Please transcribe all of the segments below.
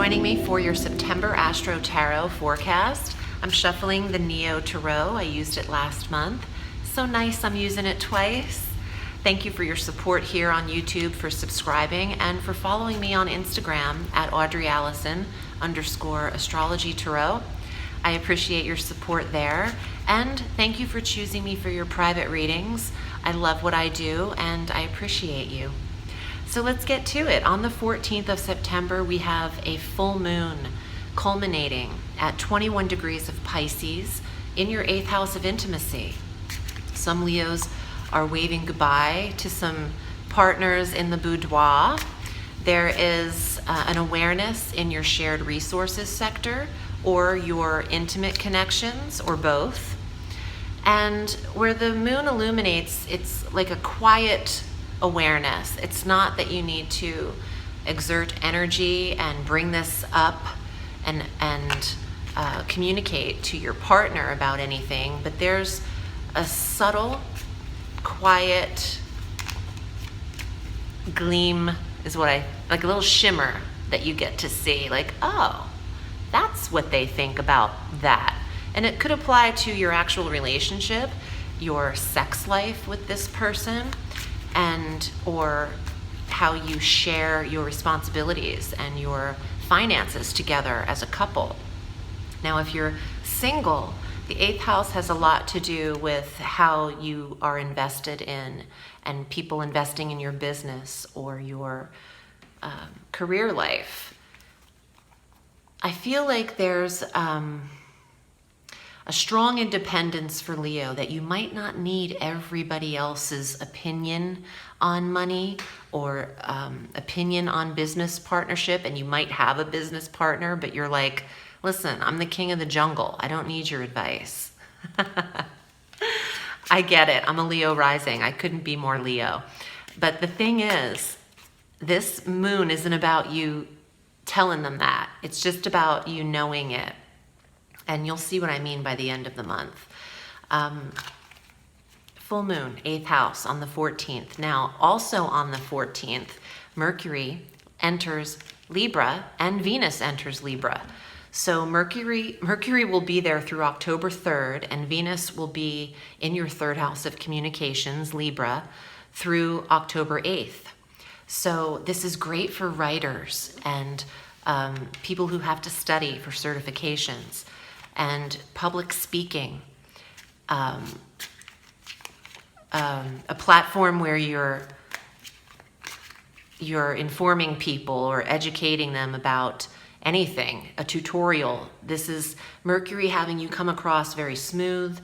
joining me for your September Astro Tarot forecast. I'm shuffling the Neo Tarot. I used it last month. So nice I'm using it twice. Thank you for your support here on YouTube, for subscribing, and for following me on Instagram at Audrey Alison _astrology tarot. I appreciate your support there, and thank you for choosing me for your private readings. I love what I do, and I appreciate you. So let's get to it. On the 14th of September, we have a full moon culminating at 21 degrees of Pisces in your 8th house of intimacy. Some Leos are waving goodbye to some partners in the boudoir. There is an awareness in your shared resources sector or your intimate connections, or both. And where the moon illuminates, it's like a quiet awareness. It's not that you need to exert energy and bring this up and communicate to your partner about anything, but there's a subtle, quiet gleam, is what like a little shimmer that you get to see, like, oh, that's what they think about that. And it could apply to your actual relationship, your sex life with this person, and or how you share your responsibilities and your finances together as a couple. Now, if you're single, the 8th house has a lot to do with how you are invested in, and people investing in your business or your career life. I feel like there's a strong independence for Leo, that you might not need everybody else's opinion on money or opinion on business partnership. And you might have a business partner, but you're like, listen, I'm the king of the jungle. I don't need your advice. I get it. I'm a Leo rising. I couldn't be more Leo. But the thing is, this moon isn't about you telling them that. It's just about you knowing it. And you'll see what I mean by the end of the month. Full moon, 8th house on the 14th. Now, also on the 14th, Mercury enters Libra and Venus enters Libra. So Mercury will be there through October 3rd, and Venus will be in your 3rd house of communications, Libra, through October 8th. So this is great for writers and people who have to study for certifications and public speaking. A platform where you're informing people or educating them about anything, a tutorial. This is Mercury having you come across very smooth.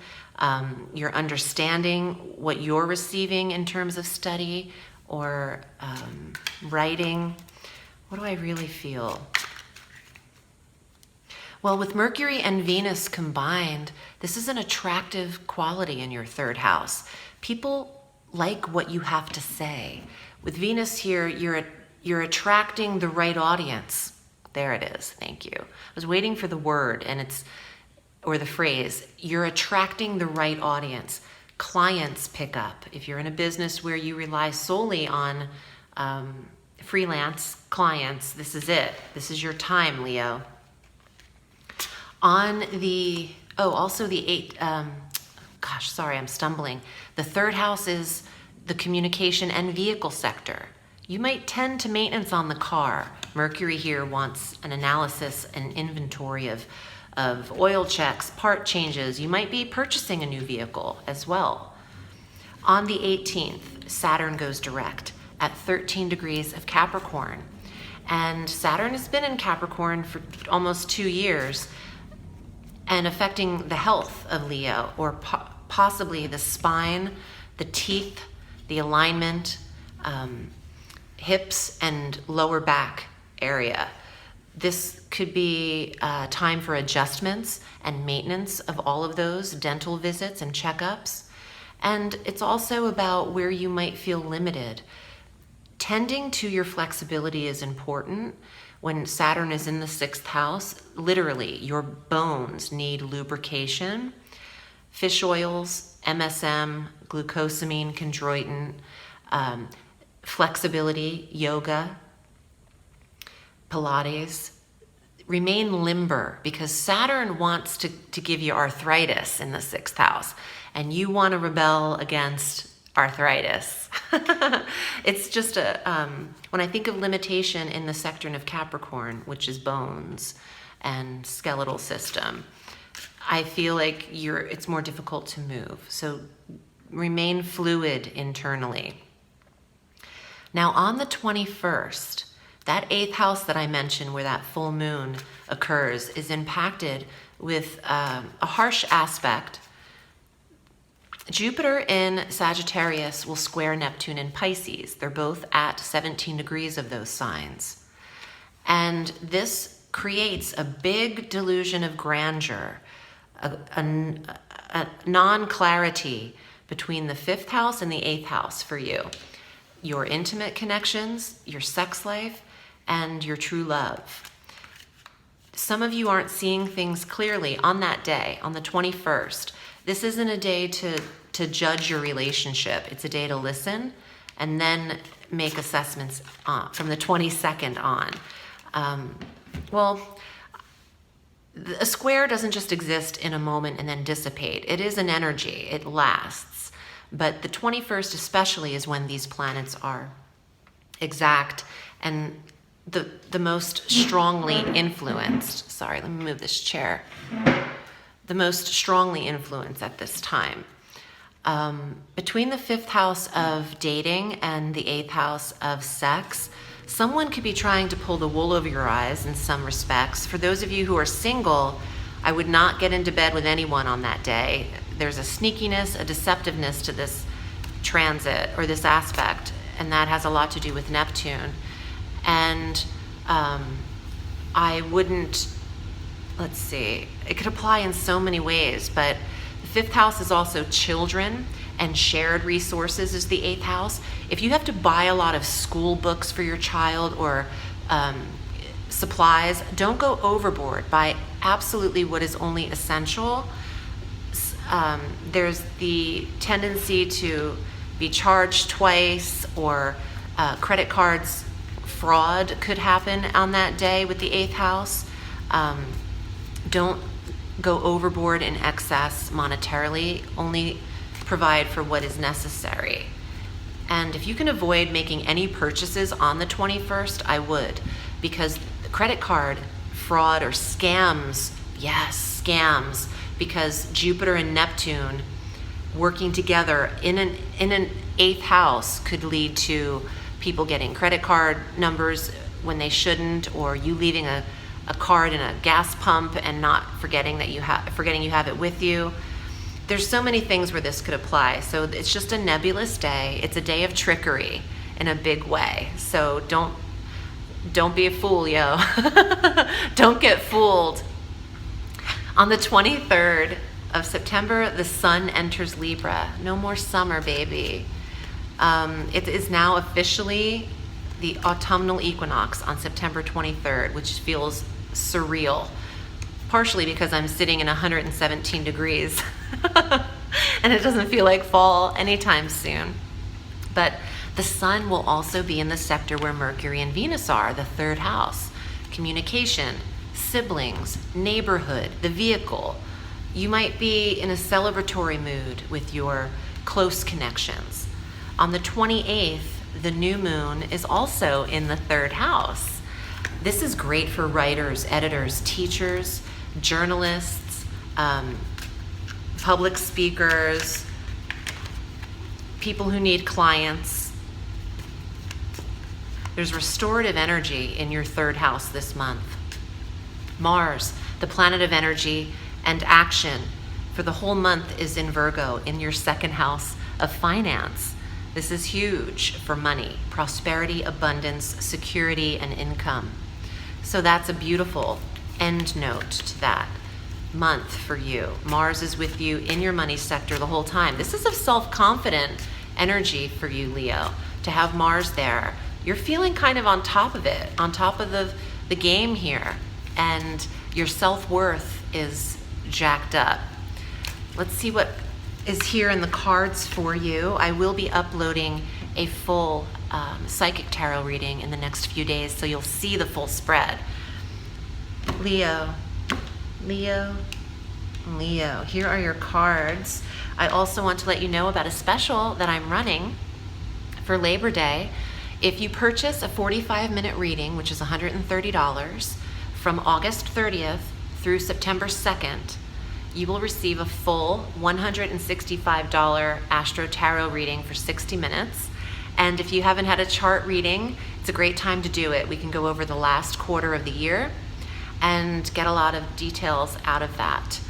You're understanding what you're receiving in terms of study or writing. What do I really feel? Well, with Mercury and Venus combined, this is an attractive quality in your 3rd house. People like what you have to say. With Venus here, you're attracting the right audience. There it is. Thank you. I was waiting for the word or the phrase. You're attracting the right audience. Clients pick up. If you're in a business where you rely solely on freelance clients, this is it. This is your time, Leo. On the, also the 8th, sorry, I'm stumbling. The 3rd house is the communication and vehicle sector. You might tend to maintenance on the car. Mercury here wants an analysis and inventory of oil checks, part changes. You might be purchasing a new vehicle as well. On the 18th, Saturn goes direct at 13 degrees of Capricorn. And Saturn has been in Capricorn for almost 2 years and affecting the health of Leo, or possibly the spine, the teeth, the alignment, hips and lower back area. This could be time for adjustments and maintenance of all of those, dental visits and checkups. And it's also about where you might feel limited. Tending to your flexibility is important. When Saturn is in the 6th house, literally, your bones need lubrication. Fish oils, MSM, glucosamine, chondroitin, flexibility, yoga, Pilates, remain limber, because Saturn wants to give you arthritis in the 6th house, and you want to rebel against arthritis. It's just when I think of limitation in the sector of Capricorn, which is bones and skeletal system, I feel like it's more difficult to move. So remain fluid internally. Now on the 21st, that 8th house that I mentioned where that full moon occurs is impacted with a harsh aspect. Jupiter in Sagittarius will square Neptune in Pisces. They're both at 17 degrees of those signs. And this creates a big delusion of grandeur, a non-clarity between the 5th house and the 8th house for you. Your intimate connections, your sex life, and your true love. Some of you aren't seeing things clearly on that day, on the 21st. This isn't a day to judge your relationship. It's a day to listen and then make assessments from the 22nd on. A square doesn't just exist in a moment and then dissipate. It is an energy. It lasts. But the 21st especially is when these planets are exact and the most strongly influenced. Sorry, let me move this chair. The most strongly influenced at this time. Between the 5th house of dating and the 8th house of sex, someone could be trying to pull the wool over your eyes in some respects. For those of you who are single, I would not get into bed with anyone on that day. There's a sneakiness, a deceptiveness to this transit or this aspect, and that has a lot to do with Neptune. And I wouldn't, let's see, it could apply in so many ways, but the 5th house is also children, and shared resources is the 8th house. If you have to buy a lot of school books for your child or supplies, don't go overboard. Buy absolutely what is only essential. There's the tendency to be charged twice, or credit cards fraud could happen on that day with the 8th house. Don't go overboard in excess monetarily. Only provide for what is necessary. And if you can avoid making any purchases on the 21st, I would, because credit card fraud or scams, yes, scams, because Jupiter and Neptune working together in an 8th house could lead to people getting credit card numbers when they shouldn't, or you leaving a card in a gas pump and not forgetting you have it with you. There's so many things where this could apply. So it's just a nebulous day. It's a day of trickery in a big way. So don't be a fool, yo. Don't get fooled. On the 23rd of September, the sun enters Libra. No more summer, baby. It is now officially the autumnal equinox on September 23rd, which feels surreal. Partially because I'm sitting in 117 degrees and it doesn't feel like fall anytime soon. But the sun will also be in the sector where Mercury and Venus are, the 3rd house. Communication, siblings, neighborhood, the vehicle. You might be in a celebratory mood with your close connections. On the 28th, the new moon is also in the 3rd house. This is great for writers, editors, teachers, journalists, public speakers, people who need clients. There's restorative energy in your 3rd house this month. Mars, the planet of energy and action, for the whole month is in Virgo, in your 2nd house of finance. This is huge for money, prosperity, abundance, security, and income. So that's a beautiful end note to that month for you. Mars is with you in your money sector the whole time. This is a self-confident energy for you, Leo, to have Mars there. You're feeling kind of on top of it, on top of the game here, and your self-worth is jacked up. Let's see what is here in the cards for you. I will be uploading a full psychic tarot reading in the next few days, so you'll see the full spread. Leo, Leo, Leo. Here are your cards. I also want to let you know about a special that I'm running for Labor Day. If you purchase a 45-minute reading, which is $130, from August 30th through September 2nd, you will receive a full $165 Astro Tarot reading for 60 minutes. And if you haven't had a chart reading, it's a great time to do it. We can go over the last quarter of the year and get a lot of details out of that.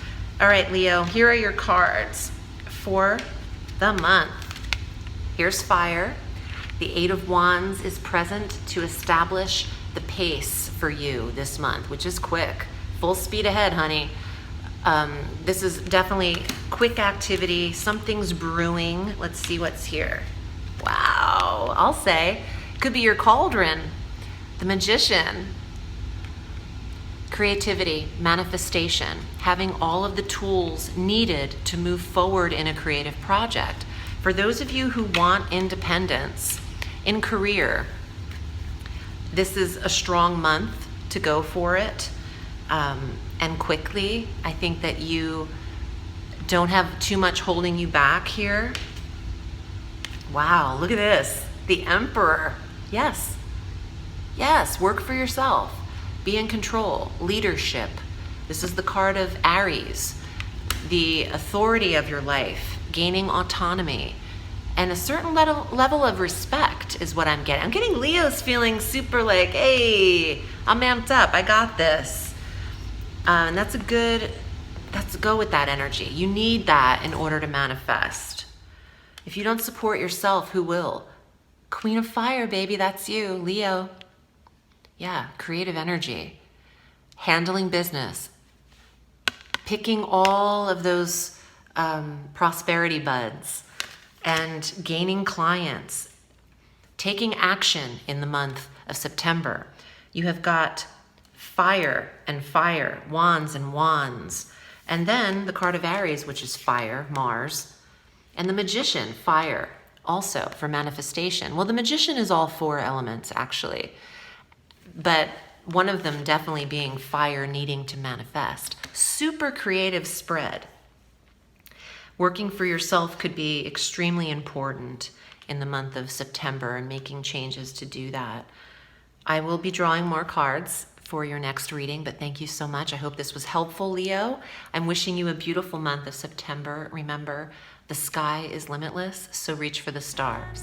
All right, Leo, here are your cards for the month. Here's fire. The Eight of Wands is present to establish the pace for you this month, which is quick. Full speed ahead, honey. This is definitely quick activity. Something's brewing. Let's see what's here. Wow, I'll say. It could be your cauldron, the Magician. Creativity, manifestation, having all of the tools needed to move forward in a creative project. For those of you who want independence in career, this is a strong month to go for it. And quickly, I think that you don't have too much holding you back here. Wow, look at this. The Emperor. Yes. Yes, work for yourself. Be in control. Leadership. This is the card of Aries. The authority of your life. Gaining autonomy. And a certain level of respect is what I'm getting. I'm getting Leo's feeling super like, hey, I'm amped up. I got this. And let's go with that energy. You need that in order to manifest. If you don't support yourself, who will? Queen of Fire, baby, that's you, Leo. Yeah, creative energy. Handling business. Picking all of those prosperity buds and gaining clients. Taking action in the month of September. You have got fire and fire, wands and wands. And then the card of Aries, which is fire, Mars. And the Magician, fire, also for manifestation. Well, the Magician is all four elements, actually. But one of them definitely being fire needing to manifest. Super creative spread. Working for yourself could be extremely important in the month of September and making changes to do that. I will be drawing more cards for your next reading, but thank you so much. I hope this was helpful, Leo. I'm wishing you a beautiful month of September. Remember, the sky is limitless, so reach for the stars.